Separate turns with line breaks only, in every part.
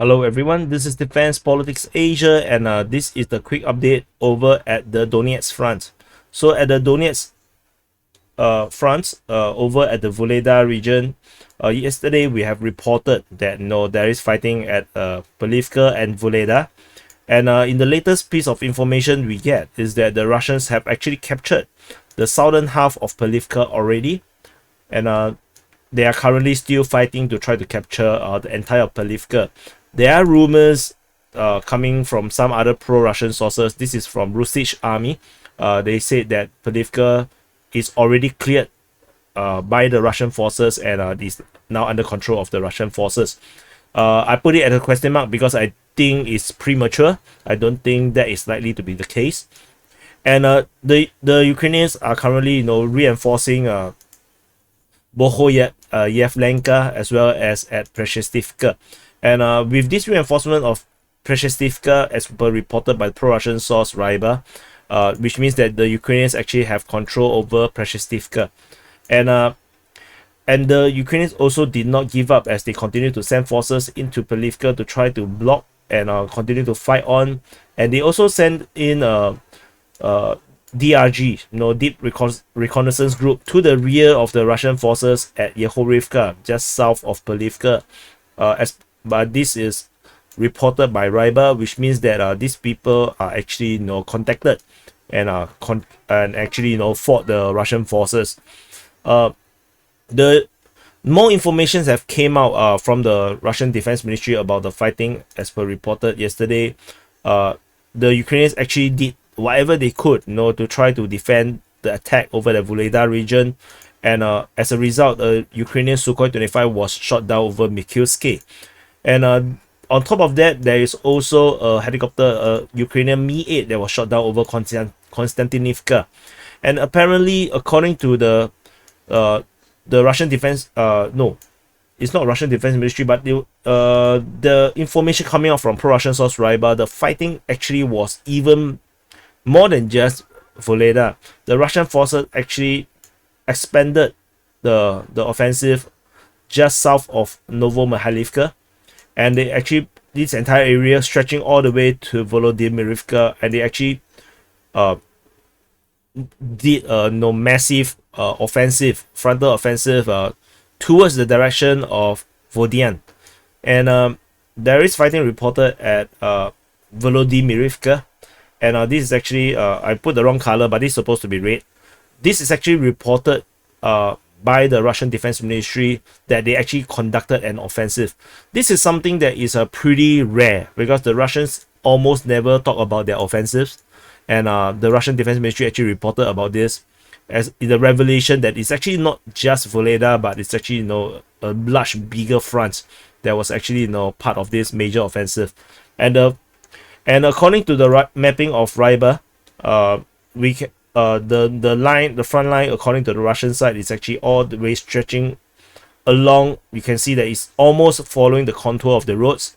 Hello everyone, this is Defense Politics Asia, and this is the quick update over at the Donetsk Front. So at the Donetsk front, over at the Voleda region, yesterday we have reported that there is fighting at Pavlivka and Voleda, and in the latest piece of information we get is that the Russians have actually captured the southern half of Pavlivka already, and they are currently still fighting to try to capture the entire Pavlivka. There are rumors coming from some other pro-Russian sources. This is from Russisch army. They said that Pavlivka is already cleared by the Russian forces and is now under control of the Russian forces. I put it at a question mark because I think it's premature. I don't think that is likely to be the case. And the Ukrainians are currently reinforcing Yevlenka as well as at Preshestivka. And with this reinforcement of Preshestivka, as per reported by the pro-Russian source Ryba, which means that the Ukrainians actually have control over Preshestivka. And the Ukrainians also did not give up as they continue to send forces into Pavlivka to try to block and continue to fight on. And they also send in DRG, Deep Reconnaissance Group, to the rear of the Russian forces at Yehorivka, just south of Pavlivka. But this is reported by Ryba, which means that these people are actually contacted and actually fought the Russian forces. The more informations have came out from the Russian Defense Ministry about the fighting, as per reported yesterday. The Ukrainians actually did whatever they could, to try to defend the attack over the Voleda region, and as a result, Ukrainian Sukhoi 25 was shot down over Mikhailsky. And on top of that, there is also a helicopter, Ukrainian Mi-8, that was shot down over Konstantinivka. And apparently, according to the Russian Defense, no, it's not Russian Defense Ministry, but the information coming out from pro-Russian source Ryba, the fighting actually was even more than just Voleda. The Russian forces actually expanded the offensive just south of Novomykhailivka, and they actually, this entire area stretching all the way to Volodymyrivka, and they actually did a massive frontal offensive towards the direction of Vodian. And there is fighting reported at Volodymyrivka, and this is actually I put the wrong color, but this is supposed to be red. This is actually reported by the Russian Defense Ministry that they actually conducted an offensive. This is something that is pretty rare because the Russians almost never talk about their offensives, and the Russian Defense Ministry actually reported about this as the revelation that it's actually not just Voleda, but it's actually a much bigger front that was actually part of this major offensive. And according to the mapping of Ryba, we can the front line, according to the Russian side, is actually all the way stretching along. You can see that it's almost following the contour of the roads,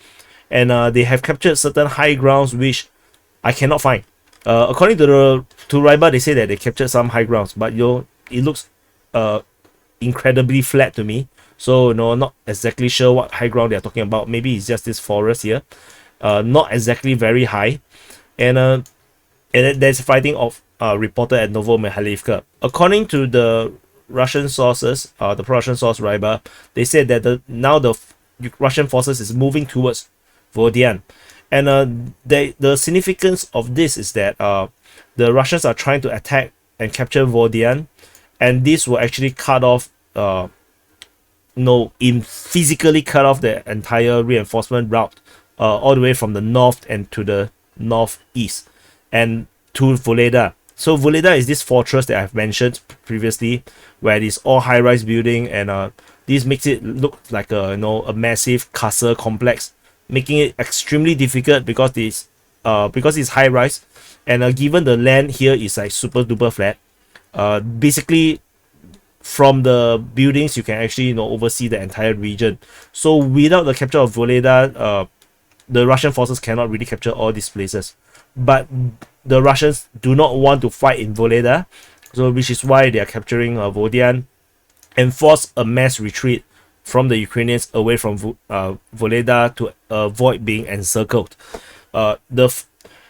and they have captured certain high grounds which I cannot find. According to Ryba, they say that they captured some high grounds, but it looks incredibly flat to me. So not exactly sure what high ground they are talking about. Maybe it's just this forest here, not exactly very high, and there's fighting of reported at Novomykhailivka. According to the Russian sources, the pro-Russian source Ryba, they said that now the Russian forces is moving towards Vodian. And the significance of this is that the Russians are trying to attack and capture Vodian, and this will actually cut off, physically cut off the entire reinforcement route all the way from the north and to the northeast and to Voleda. So Voleda is this fortress that I've mentioned previously, where it is all high-rise building, and this makes it look like a massive castle complex, making it extremely difficult because it's high-rise, and given the land here is like super duper flat. Basically, from the buildings you can actually oversee the entire region. So without the capture of Voleda, the Russian forces cannot really capture all these places. But the Russians do not want to fight in Voleda, so which is why they are capturing Vodian and force a mass retreat from the Ukrainians away from Voleda to avoid being encircled.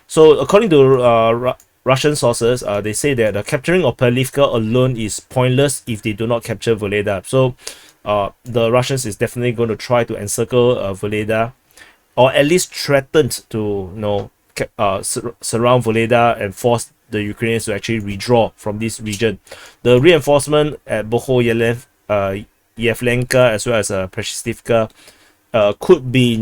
So according to Russian sources, they say that the capturing of Pavlivka alone is pointless if they do not capture Voleda. So the Russians is definitely going to try to encircle Voleda, or at least threaten to surround Voleda and force the Ukrainians to actually withdraw from this region. The reinforcement at Yevlenka as well as Preshestivka could be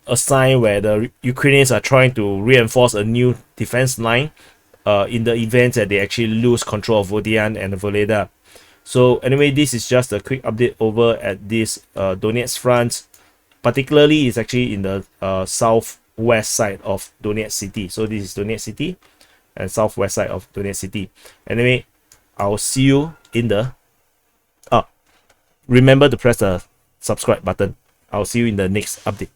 a sign where the Ukrainians are trying to reinforce a new defense line in the event that they actually lose control of Vodian and Voleda. So anyway, this is just a quick update over at this Donetsk Front. Particularly, it's actually in the southwest side of Donetsk city. So this is Donetsk city and southwest side of Donetsk city. Anyway, I'll see you in the... remember to press the subscribe button. I'll see you in the next update.